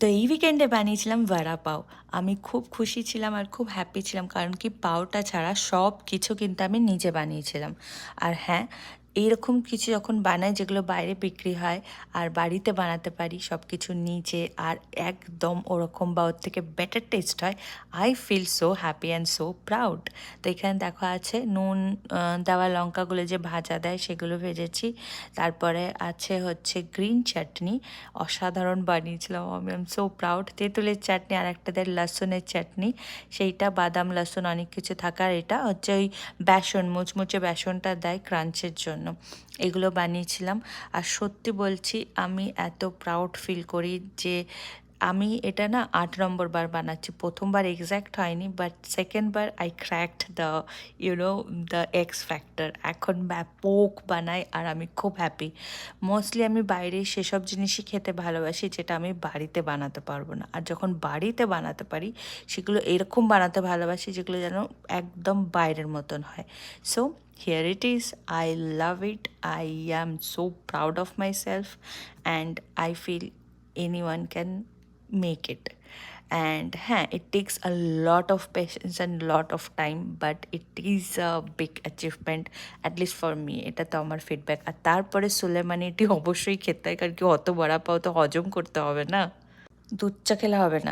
তো এই উইকেন্ডে বানিয়েছিলাম ভাড়া পাও। আমি খুব খুশি ছিলাম আর খুব হ্যাপি ছিলাম, কারণ কি পাওটা ছাড়া সব কিছু কিন্তু আমি নিজে বানিয়েছিলাম। আর হ্যাঁ, এইরকম কিছু যখন বানাই যেগুলো বাইরে বিক্রি হয় আর বাড়িতে বানাতে পারি সব কিছু নিজে, আর একদম ওরকম বা ওর থেকে বেটার টেস্ট হয়, I feel so happy and so proud. তো এখানে দেখা আছে নুন দেওয়া লঙ্কাগুলো যে ভাজা দেয় সেগুলো ভেজেছি। তারপরে আছে হচ্ছে গ্রিন চাটনি, অসাধারণ বানিয়েছিলাম আমি, এম সো প্রাউড। তেঁতুলের চাটনি, আর একটা দেয় লসুনের চাটনি, সেইটা বাদাম লসুন অনেক কিছু থাকার, এটা হচ্ছে ওই বেসন, মুচমুচে বেসনটা দেয় ক্রাঞ্চের জন্য। এগুলো বানিয়েছিলাম। আর সত্যি বলছি আমি এত প্রাউড ফিল করি যে আমি এটা না 8 নম্বর বার বানাচ্ছি। প্রথমবার এক্স্যাক্ট হয়নি, but second bar I cracked the the x factor. এখন ব্যাপক বানাই আর আমি খুব হ্যাপি। মোস্টলি আমি বাইরে সেসব জিনিসই খেতে ভালোবাসি যেটা আমি বাড়িতে বানাতে পারবো না, আর যখন বাড়িতে বানাতে পারি সেগুলো এরকম বানাতে ভালোবাসি যেগুলো যেন একদম বাইরের মতন হয়। So here it is. I love it. I am so proud of myself, and I feel anyone can make it. And it takes a lot of patience and lot of time, but it is a big achievement, at least for me. এটা তো আমার feedback. আর তারপরে সুলেমানিটি অবশ্যই খেতে হয়, কারণ কি অত বড়া পাও তো হজম করতে হবে না, দুধ চা খেলে হবে না।